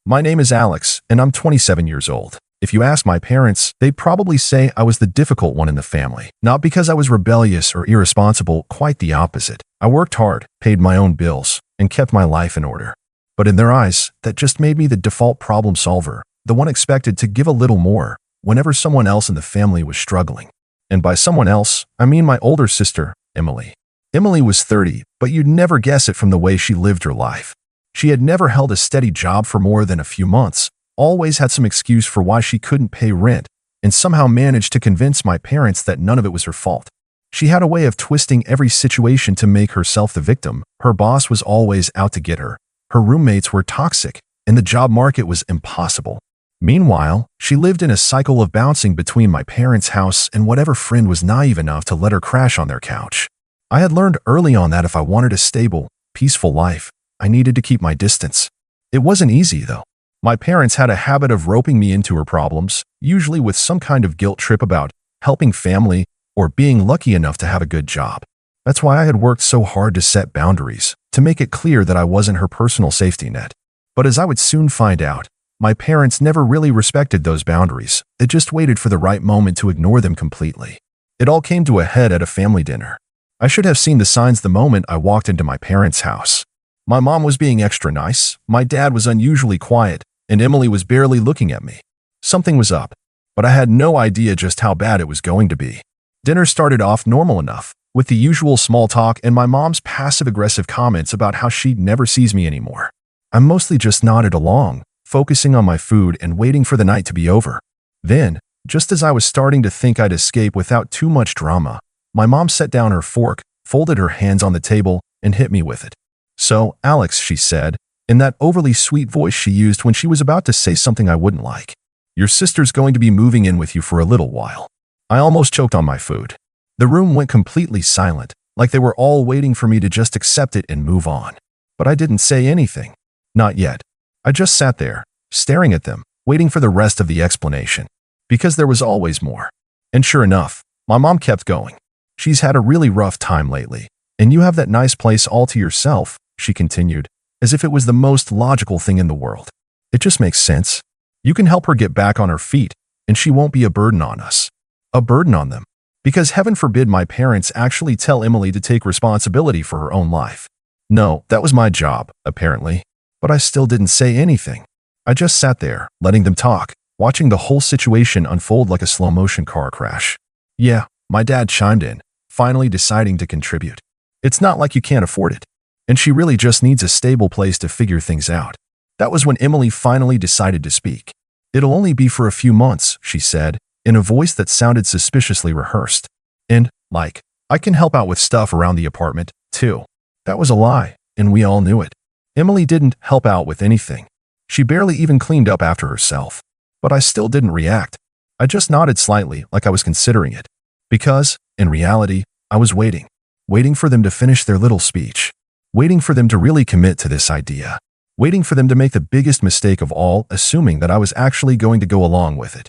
My name is Alex, and I'm 27 years old. If you ask my parents, they'd probably say I was the difficult one in the family. Not because I was rebellious or irresponsible, quite the opposite. I worked hard, paid my own bills, and kept my life in order. But in their eyes, that just made me the default problem solver, the one expected to give a little more whenever someone else in the family was struggling. And by someone else, I mean my older sister, Emily. Emily was 30, but you'd never guess it from the way she lived her life. She had never held a steady job for more than a few months, always had some excuse for why she couldn't pay rent, and somehow managed to convince my parents that none of it was her fault. She had a way of twisting every situation to make herself the victim. Her boss was always out to get her. Her roommates were toxic, and the job market was impossible. Meanwhile, she lived in a cycle of bouncing between my parents' house and whatever friend was naive enough to let her crash on their couch. I had learned early on that if I wanted a stable, peaceful life, I needed to keep my distance. It wasn't easy, though. My parents had a habit of roping me into her problems, usually with some kind of guilt trip about helping family or being lucky enough to have a good job. That's why I had worked so hard to set boundaries, to make it clear that I wasn't her personal safety net. But as I would soon find out, my parents never really respected those boundaries. They just waited for the right moment to ignore them completely. It all came to a head at a family dinner. I should have seen the signs the moment I walked into my parents' house. My mom was being extra nice, my dad was unusually quiet, and Emily was barely looking at me. Something was up, but I had no idea just how bad it was going to be. Dinner started off normal enough, with the usual small talk and my mom's passive-aggressive comments about how she never sees me anymore. I mostly just nodded along, focusing on my food and waiting for the night to be over. Then, just as I was starting to think I'd escape without too much drama, my mom set down her fork, folded her hands on the table, and hit me with it. "So, Alex," she said, in that overly sweet voice she used when she was about to say something I wouldn't like, "your sister's going to be moving in with you for a little while." I almost choked on my food. The room went completely silent, like they were all waiting for me to just accept it and move on. But I didn't say anything. Not yet. I just sat there, staring at them, waiting for the rest of the explanation. Because there was always more. And sure enough, my mom kept going. "She's had a really rough time lately, and you have that nice place all to yourself," she continued, as if it was the most logical thing in the world. "It just makes sense. You can help her get back on her feet, and she won't be a burden on us." A burden on them. Because heaven forbid my parents actually tell Emily to take responsibility for her own life. No, that was my job, apparently. But I still didn't say anything. I just sat there, letting them talk, watching the whole situation unfold like a slow-motion car crash. Yeah, my dad chimed in, finally deciding to contribute. "It's not like you can't afford it. And she really just needs a stable place to figure things out." That was when Emily finally decided to speak. "It'll only be for a few months," she said, in a voice that sounded suspiciously rehearsed. "And, I can help out with stuff around the apartment, too." That was a lie, and we all knew it. Emily didn't help out with anything. She barely even cleaned up after herself. But I still didn't react. I just nodded slightly, like I was considering it. Because, in reality, I was waiting. Waiting for them to finish their little speech. Waiting for them to really commit to this idea. Waiting for them to make the biggest mistake of all, assuming that I was actually going to go along with it.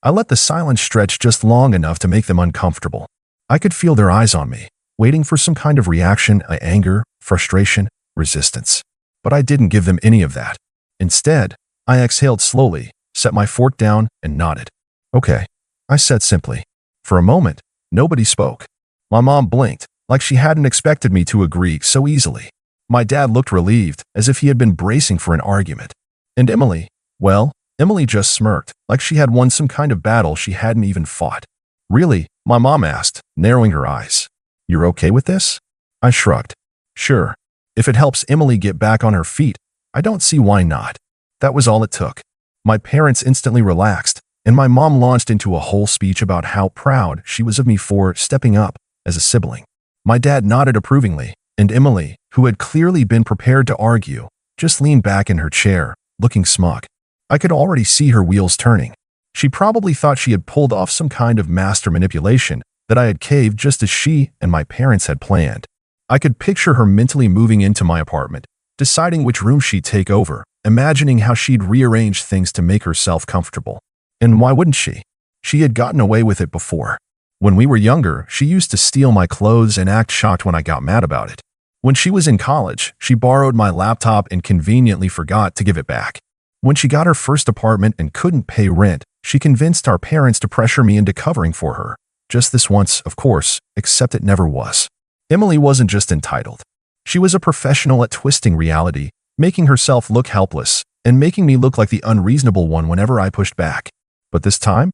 I let the silence stretch just long enough to make them uncomfortable. I could feel their eyes on me, waiting for some kind of reaction, anger, frustration, resistance. But I didn't give them any of that. Instead, I exhaled slowly, set my fork down, and nodded. "Okay," I said simply. For a moment, nobody spoke. My mom blinked, like she hadn't expected me to agree so easily. My dad looked relieved, as if he had been bracing for an argument. And Emily, well, Emily just smirked, like she had won some kind of battle she hadn't even fought. "Really?" my mom asked, narrowing her eyes. "You're okay with this?" I shrugged. "Sure. If it helps Emily get back on her feet, I don't see why not." That was all it took. My parents instantly relaxed, and my mom launched into a whole speech about how proud she was of me for stepping up as a sibling. My dad nodded approvingly, and Emily, who had clearly been prepared to argue, just leaned back in her chair, looking smug. I could already see her wheels turning. She probably thought she had pulled off some kind of master manipulation, that I had caved just as she and my parents had planned. I could picture her mentally moving into my apartment, deciding which room she'd take over, imagining how she'd rearrange things to make herself comfortable. And why wouldn't she? She had gotten away with it before. When we were younger, she used to steal my clothes and act shocked when I got mad about it. When she was in college, she borrowed my laptop and conveniently forgot to give it back. When she got her first apartment and couldn't pay rent, she convinced our parents to pressure me into covering for her. Just this once, of course, except it never was. Emily wasn't just entitled. She was a professional at twisting reality, making herself look helpless, and making me look like the unreasonable one whenever I pushed back. But this time,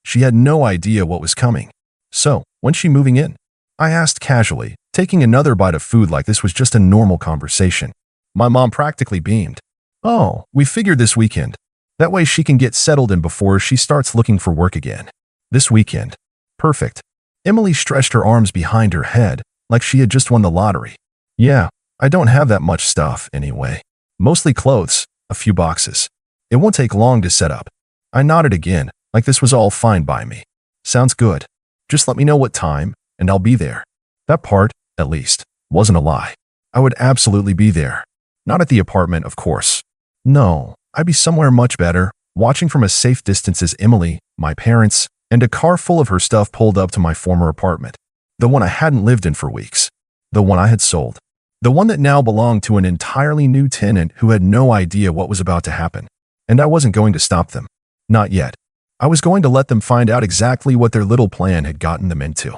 she had no idea what was coming. So, when's she moving in? I asked casually, taking another bite of food like this was just a normal conversation. My mom practically beamed. Oh, we figured this weekend. That way she can get settled in before she starts looking for work again. This weekend. Perfect. Emily stretched her arms behind her head, like she had just won the lottery. Yeah, I don't have that much stuff, anyway. Mostly clothes, a few boxes. It won't take long to set up. I nodded again, like this was all fine by me. Sounds good. Just let me know what time, and I'll be there. That part, at least, wasn't a lie. I would absolutely be there. Not at the apartment, of course. No, I'd be somewhere much better, watching from a safe distance as Emily, my parents, and a car full of her stuff pulled up to my former apartment. The one I hadn't lived in for weeks. The one I had sold. The one that now belonged to an entirely new tenant who had no idea what was about to happen. And I wasn't going to stop them. Not yet. I was going to let them find out exactly what their little plan had gotten them into.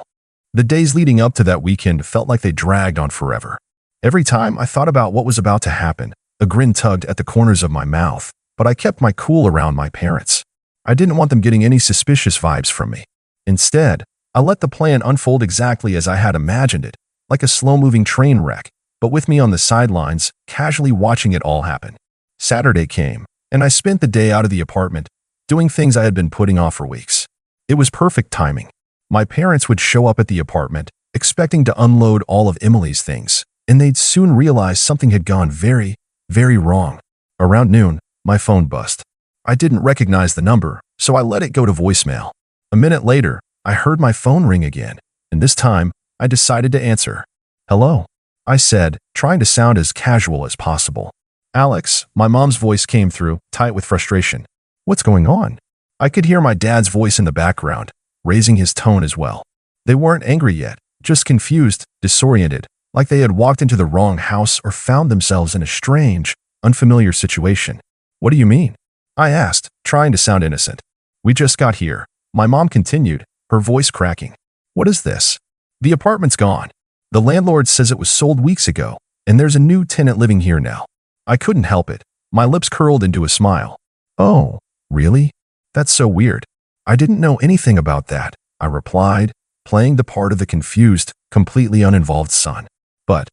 The days leading up to that weekend felt like they dragged on forever. Every time I thought about what was about to happen, a grin tugged at the corners of my mouth, but I kept my cool around my parents. I didn't want them getting any suspicious vibes from me. Instead, I let the plan unfold exactly as I had imagined it, like a slow-moving train wreck, but with me on the sidelines, casually watching it all happen. Saturday came, and I spent the day out of the apartment, doing things I had been putting off for weeks. It was perfect timing. My parents would show up at the apartment, expecting to unload all of Emily's things, and they'd soon realize something had gone very, very wrong. Around noon, my phone buzzed. I didn't recognize the number, so I let it go to voicemail. A minute later, I heard my phone ring again, and this time, I decided to answer. Hello, I said, trying to sound as casual as possible. Alex, my mom's voice came through, tight with frustration. What's going on? I could hear my dad's voice in the background, raising his tone as well. They weren't angry yet, just confused, disoriented, like they had walked into the wrong house or found themselves in a strange, unfamiliar situation. What do you mean? I asked, trying to sound innocent. We just got here. My mom continued, her voice cracking. What is this? The apartment's gone. The landlord says it was sold weeks ago, and there's a new tenant living here now. I couldn't help it. My lips curled into a smile. Oh, really? That's so weird. I didn't know anything about that, I replied, playing the part of the confused, completely uninvolved son. But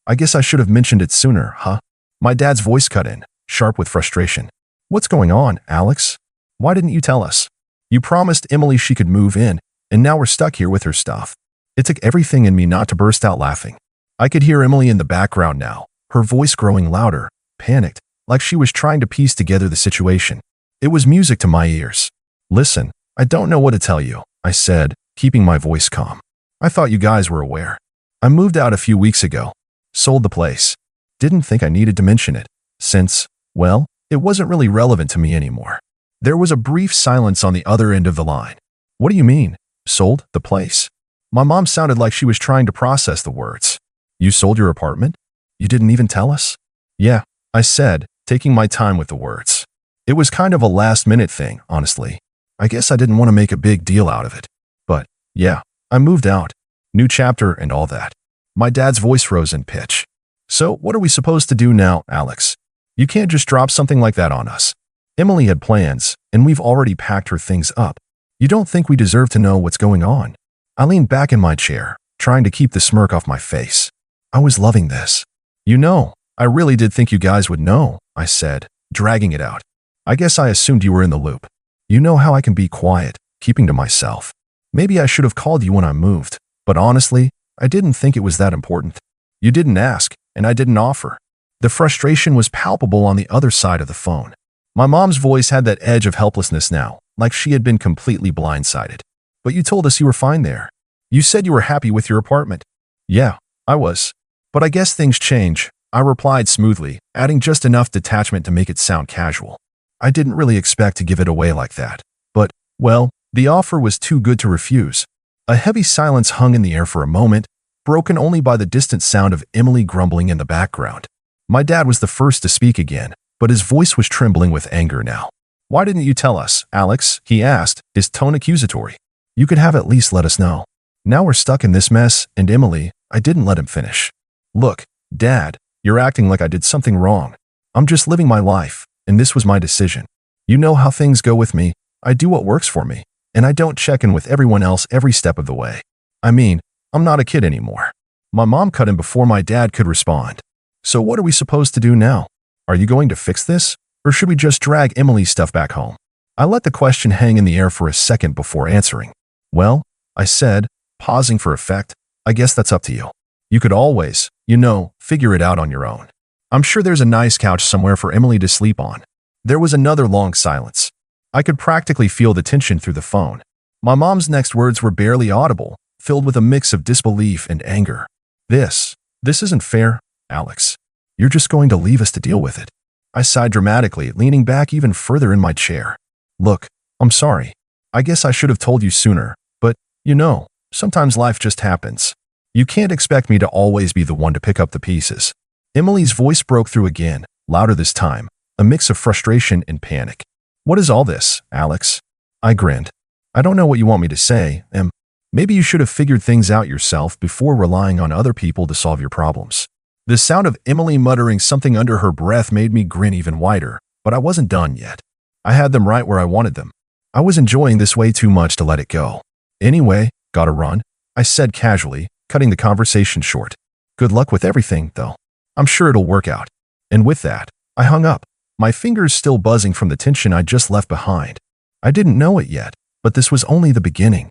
I guess I should have mentioned it sooner, huh? My dad's voice cut in, sharp with frustration. What's going on, Alex? Why didn't you tell us? You promised Emily she could move in, and now we're stuck here with her stuff. It took everything in me not to burst out laughing. I could hear Emily in the background now, her voice growing louder, panicked, like she was trying to piece together the situation. It was music to my ears. Listen, I don't know what to tell you, I said, keeping my voice calm. I thought you guys were aware. I moved out a few weeks ago. Sold the place. Didn't think I needed to mention it, since, well, it wasn't really relevant to me anymore. There was a brief silence on the other end of the line. What do you mean? Sold the place? My mom sounded like she was trying to process the words. You sold your apartment? You didn't even tell us? Yeah, I said, taking my time with the words. It was kind of a last-minute thing, honestly. I guess I didn't want to make a big deal out of it. But, yeah, I moved out. New chapter and all that. My dad's voice rose in pitch. So, what are we supposed to do now, Alex? You can't just drop something like that on us. Emily had plans, and we've already packed her things up. You don't think we deserve to know what's going on? I leaned back in my chair, trying to keep the smirk off my face. I was loving this. You know, I really did think you guys would know, I said, dragging it out. I guess I assumed you were in the loop. You know how I can be quiet, keeping to myself. Maybe I should have called you when I moved, but honestly, I didn't think it was that important. You didn't ask, and I didn't offer. The frustration was palpable on the other side of the phone. My mom's voice had that edge of helplessness now, like she had been completely blindsided. But you told us you were fine there. You said you were happy with your apartment. Yeah, I was. But I guess things change, I replied smoothly, adding just enough detachment to make it sound casual. I didn't really expect to give it away like that. But, well, the offer was too good to refuse. A heavy silence hung in the air for a moment, broken only by the distant sound of Emily grumbling in the background. My dad was the first to speak again, but his voice was trembling with anger now. "Why didn't you tell us, Alex?" he asked, his tone accusatory. "You could have at least let us know. Now we're stuck in this mess, and Emily," I didn't let him finish. "Look, Dad, you're acting like I did something wrong. I'm just living my life, and this was my decision. You know how things go with me. I do what works for me, and I don't check in with everyone else every step of the way. I mean, I'm not a kid anymore." My mom cut him before my dad could respond. "So what are we supposed to do now? Are you going to fix this? Or should we just drag Emily's stuff back home?" I let the question hang in the air for a second before answering. "Well," I said, pausing for effect, "I guess that's up to you. You could always, figure it out on your own. I'm sure there's a nice couch somewhere for Emily to sleep on." There was another long silence. I could practically feel the tension through the phone. My mom's next words were barely audible, filled with a mix of disbelief and anger. This isn't fair, Alex. You're just going to leave us to deal with it." I sighed dramatically, leaning back even further in my chair. "Look, I'm sorry. I guess I should have told you sooner, but, sometimes life just happens. You can't expect me to always be the one to pick up the pieces." Emily's voice broke through again, louder this time, a mix of frustration and panic. "What is all this, Alex?" I grinned. "I don't know what you want me to say, Em. Maybe you should have figured things out yourself before relying on other people to solve your problems." The sound of Emily muttering something under her breath made me grin even wider, but I wasn't done yet. I had them right where I wanted them. I was enjoying this way too much to let it go. "Anyway, gotta run," I said casually, cutting the conversation short. "Good luck with everything, though. I'm sure it'll work out." And with that, I hung up, my fingers still buzzing from the tension I just left behind. I didn't know it yet, but this was only the beginning.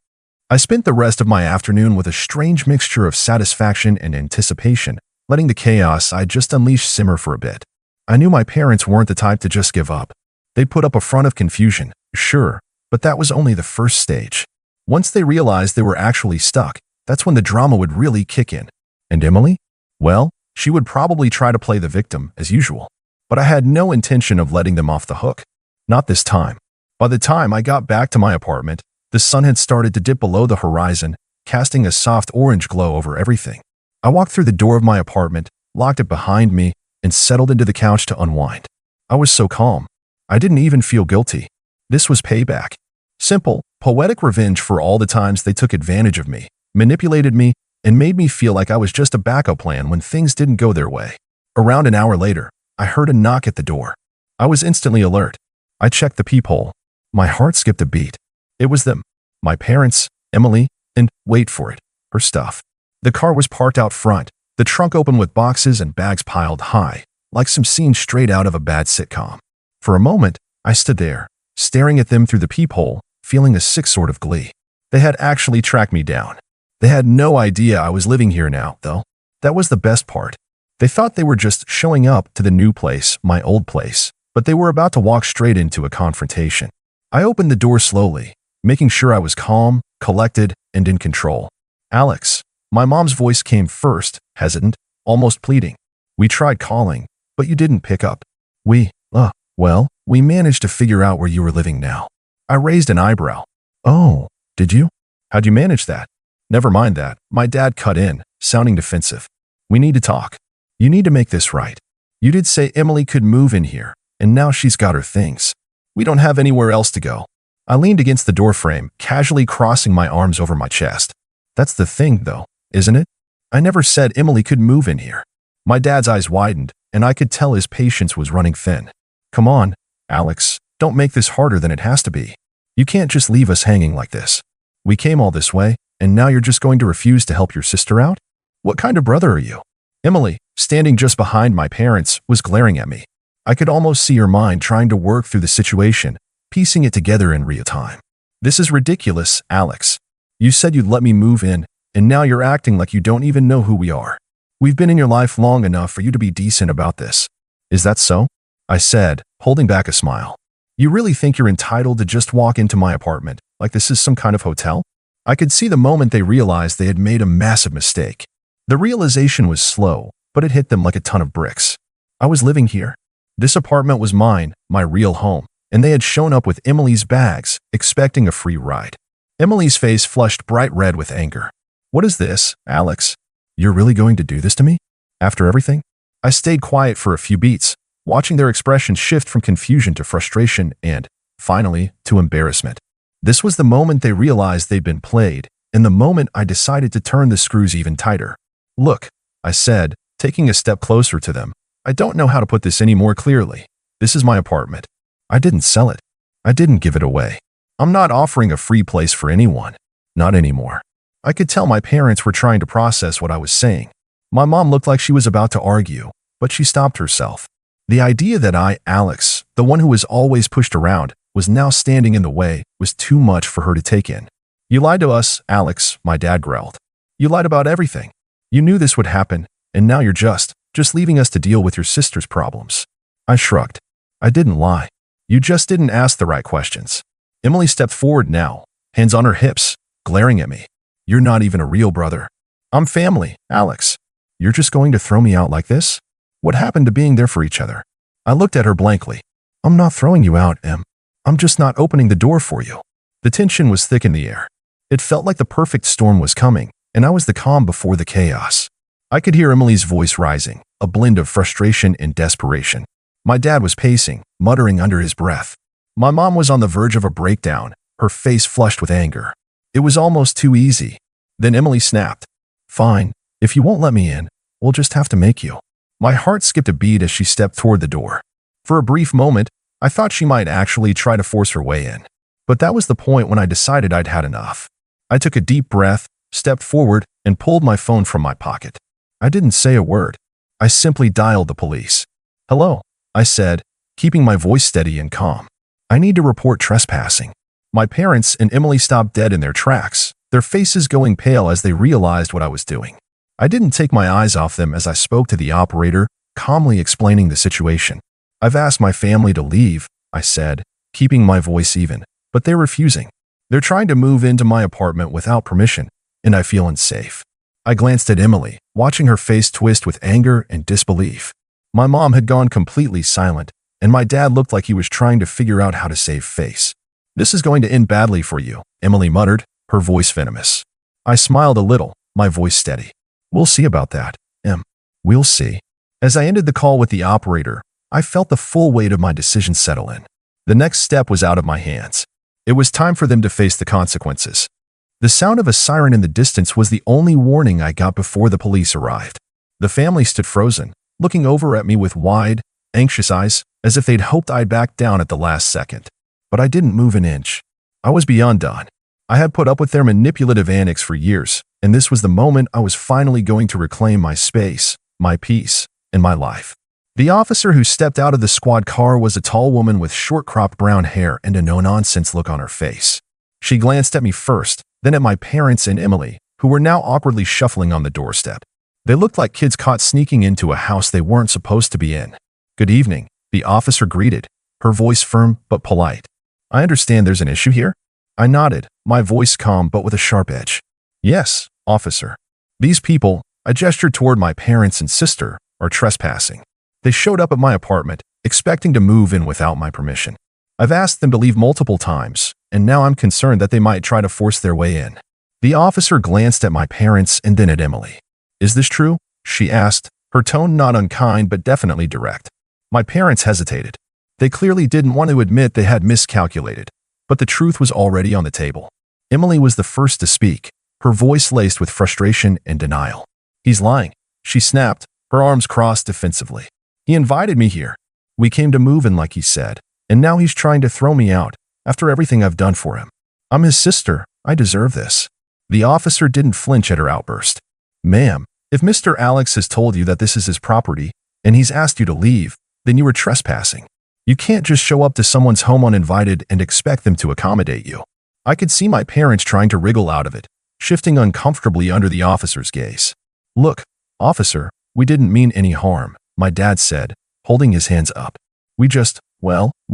I spent the rest of my afternoon with a strange mixture of satisfaction and anticipation, letting the chaos I just unleashed simmer for a bit. I knew my parents weren't the type to just give up. They'd put up a front of confusion, sure, but that was only the first stage. Once they realized they were actually stuck, that's when the drama would really kick in. And Emily? Well, she would probably try to play the victim, as usual. But I had no intention of letting them off the hook. Not this time. By the time I got back to my apartment, the sun had started to dip below the horizon, casting a soft orange glow over everything. I walked through the door of my apartment, locked it behind me, and settled into the couch to unwind. I was so calm. I didn't even feel guilty. This was payback. Simple, poetic revenge for all the times they took advantage of me, manipulated me, and made me feel like I was just a backup plan when things didn't go their way. Around an hour later, I heard a knock at the door. I was instantly alert. I checked the peephole. My heart skipped a beat. It was them. My parents, Emily, and, wait for it, her stuff. The car was parked out front, the trunk open with boxes and bags piled high, like some scene straight out of a bad sitcom. For a moment, I stood there, staring at them through the peephole, feeling a sick sort of glee. They had actually tracked me down. They had no idea I was living here now, though. That was the best part. They thought they were just showing up to the new place, my old place, but they were about to walk straight into a confrontation. I opened the door slowly, making sure I was calm, collected, and in control. "Alex." My mom's voice came first, hesitant, almost pleading. "We tried calling, but you didn't pick up. We managed to figure out where you were living now." I raised an eyebrow. "Oh, did you? How'd you manage that?" "Never mind that," my dad cut in, sounding defensive. "We need to talk. You need to make this right. You did say Emily could move in here, and now she's got her things. We don't have anywhere else to go." I leaned against the doorframe, casually crossing my arms over my chest. "That's the thing, though, isn't it? I never said Emily could move in here." My dad's eyes widened, and I could tell his patience was running thin. "Come on, Alex, don't make this harder than it has to be. You can't just leave us hanging like this. We came all this way, and now you're just going to refuse to help your sister out? What kind of brother are you?" Emily, standing just behind my parents, was glaring at me. I could almost see her mind trying to work through the situation, piecing it together in real time. "This is ridiculous, Alex. You said you'd let me move in, and now you're acting like you don't even know who we are. We've been in your life long enough for you to be decent about this. Is that so?" I said, holding back a smile. "You really think you're entitled to just walk into my apartment, like this is some kind of hotel?" I could see the moment they realized they had made a massive mistake. The realization was slow, but it hit them like a ton of bricks. I was living here. This apartment was mine, my real home, and they had shown up with Emily's bags, expecting a free ride. Emily's face flushed bright red with anger. "What is this, Alex? You're really going to do this to me? After everything?" I stayed quiet for a few beats, watching their expressions shift from confusion to frustration and, finally, to embarrassment. This was the moment they realized they'd been played, and the moment I decided to turn the screws even tighter. "Look," I said, taking a step closer to them. "I don't know how to put this any more clearly. This is my apartment. I didn't sell it. I didn't give it away. I'm not offering a free place for anyone. Not anymore." I could tell my parents were trying to process what I was saying. My mom looked like she was about to argue, but she stopped herself. The idea that I, Alex, the one who was always pushed around, was now standing in the way was too much for her to take in. "You lied to us, Alex," my dad growled. "You lied about everything. You knew this would happen, and now you're just leaving us to deal with your sister's problems." I shrugged. "I didn't lie. You just didn't ask the right questions." Emily stepped forward now, hands on her hips, glaring at me. "You're not even a real brother. I'm family, Alex. You're just going to throw me out like this? What happened to being there for each other?" I looked at her blankly. "I'm not throwing you out, Em. I'm just not opening the door for you." The tension was thick in the air. It felt like the perfect storm was coming, and I was the calm before the chaos. I could hear Emily's voice rising, a blend of frustration and desperation. My dad was pacing, muttering under his breath. My mom was on the verge of a breakdown, her face flushed with anger. It was almost too easy. Then Emily snapped. "Fine. If you won't let me in, we'll just have to make you." My heart skipped a beat as she stepped toward the door. For a brief moment, I thought she might actually try to force her way in. But that was the point when I decided I'd had enough. I took a deep breath, stepped forward, and pulled my phone from my pocket. I didn't say a word. I simply dialed the police. "Hello," I said, keeping my voice steady and calm. "I need to report trespassing." My parents and Emily stopped dead in their tracks, their faces going pale as they realized what I was doing. I didn't take my eyes off them as I spoke to the operator, calmly explaining the situation. "I've asked my family to leave," I said, keeping my voice even, "but they're refusing. They're trying to move into my apartment without permission, and I feel unsafe." I glanced at Emily, watching her face twist with anger and disbelief. My mom had gone completely silent, and my dad looked like he was trying to figure out how to save face. "This is going to end badly for you," Emily muttered, her voice venomous. I smiled a little, my voice steady. "We'll see about that, Em. We'll see." As I ended the call with the operator, I felt the full weight of my decision settle in. The next step was out of my hands. It was time for them to face the consequences. The sound of a siren in the distance was the only warning I got before the police arrived. The family stood frozen, looking over at me with wide, anxious eyes, as if they'd hoped I'd back down at the last second. But I didn't move an inch. I was beyond done. I had put up with their manipulative antics for years, and this was the moment I was finally going to reclaim my space, my peace, and my life. The officer who stepped out of the squad car was a tall woman with short-cropped brown hair and a no-nonsense look on her face. She glanced at me first, then at my parents and Emily, who were now awkwardly shuffling on the doorstep. They looked like kids caught sneaking into a house they weren't supposed to be in. "Good evening," the officer greeted, her voice firm but polite. "I understand there's an issue here?" I nodded, my voice calm but with a sharp edge. "Yes, officer. These people," I gestured toward my parents and sister, "are trespassing. They showed up at my apartment, expecting to move in without my permission. I've asked them to leave multiple times, and now I'm concerned that they might try to force their way in." The officer glanced at my parents and then at Emily. "Is this true?" she asked, her tone not unkind but definitely direct. My parents hesitated. They clearly didn't want to admit they had miscalculated, but the truth was already on the table. Emily was the first to speak, her voice laced with frustration and denial. "He's lying," she snapped, her arms crossed defensively. "He invited me here. We came to move in like he said, and now he's trying to throw me out after everything I've done for him. I'm his sister. I deserve this." The officer didn't flinch at her outburst. "Ma'am, if Mr. Alex has told you that this is his property and he's asked you to leave, then you were trespassing. You can't just show up to someone's home uninvited and expect them to accommodate you." I could see my parents trying to wriggle out of it, shifting uncomfortably under the officer's gaze. "Look, officer, we didn't mean any harm," my dad said, holding his hands up. We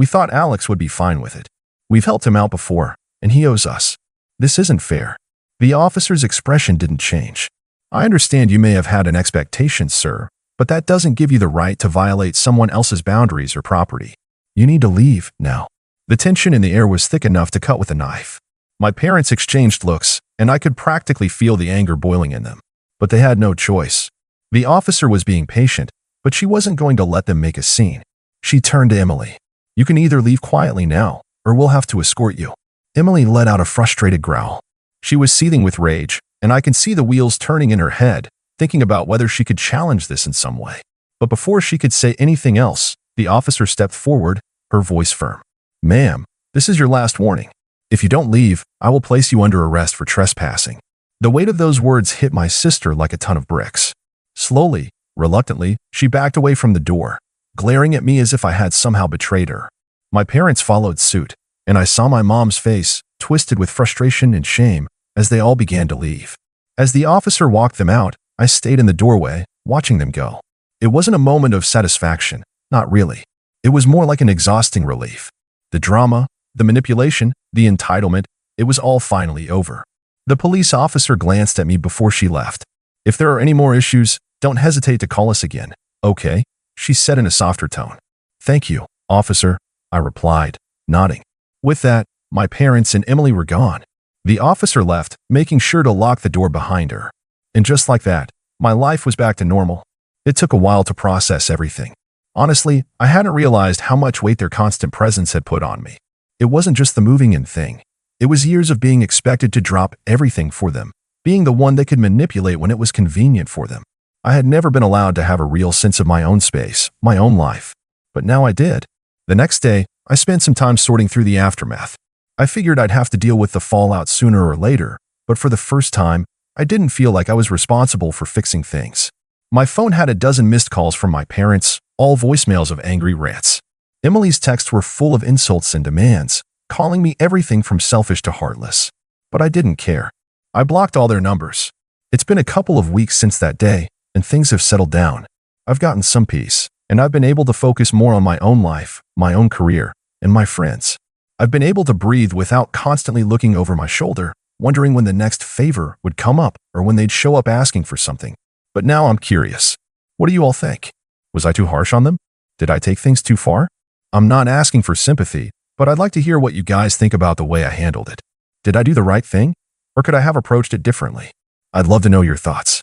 thought Alex would be fine with it. We've helped him out before, and he owes us. This isn't fair." The officer's expression didn't change. "I understand you may have had an expectation, sir, but that doesn't give you the right to violate someone else's boundaries or property. You need to leave now." The tension in the air was thick enough to cut with a knife. My parents exchanged looks, and I could practically feel the anger boiling in them. But they had no choice. The officer was being patient, but she wasn't going to let them make a scene. She turned to Emily. You can either leave quietly now, or we'll have to escort you. Emily let out a frustrated growl. She was seething with rage, and I could see the wheels turning in her head, thinking about whether she could challenge this in some way. But before she could say anything else, the officer stepped forward, her voice firm. Ma'am, this is your last warning. If you don't leave, I will place you under arrest for trespassing. The weight of those words hit my sister like a ton of bricks. Slowly, reluctantly, she backed away from the door, glaring at me as if I had somehow betrayed her. My parents followed suit, and I saw my mom's face, twisted with frustration and shame, as they all began to leave. As the officer walked them out, I stayed in the doorway, watching them go. It wasn't a moment of satisfaction, not really. It was more like an exhausting relief. The drama, the manipulation, the entitlement, it was all finally over. The police officer glanced at me before she left. If there are any more issues, don't hesitate to call us again, okay? She said in a softer tone. Thank you, officer, I replied, nodding. With that, my parents and Emily were gone. The officer left, making sure to lock the door behind her. And just like that, my life was back to normal. It took a while to process everything. Honestly, I hadn't realized how much weight their constant presence had put on me. It wasn't just the moving in thing. It was years of being expected to drop everything for them, being the one they could manipulate when it was convenient for them. I had never been allowed to have a real sense of my own space, my own life. But now I did. The next day, I spent some time sorting through the aftermath. I figured I'd have to deal with the fallout sooner or later, but for the first time, I didn't feel like I was responsible for fixing things. My phone had a dozen missed calls from my parents, all voicemails of angry rants. Emily's texts were full of insults and demands, calling me everything from selfish to heartless. But I didn't care. I blocked all their numbers. It's been a couple of weeks since that day, and things have settled down. I've gotten some peace, and I've been able to focus more on my own life, my own career, and my friends. I've been able to breathe without constantly looking over my shoulder, wondering when the next favor would come up or when they'd show up asking for something. But now I'm curious. What do you all think? Was I too harsh on them? Did I take things too far? I'm not asking for sympathy, but I'd like to hear what you guys think about the way I handled it. Did I do the right thing? Or could I have approached it differently? I'd love to know your thoughts.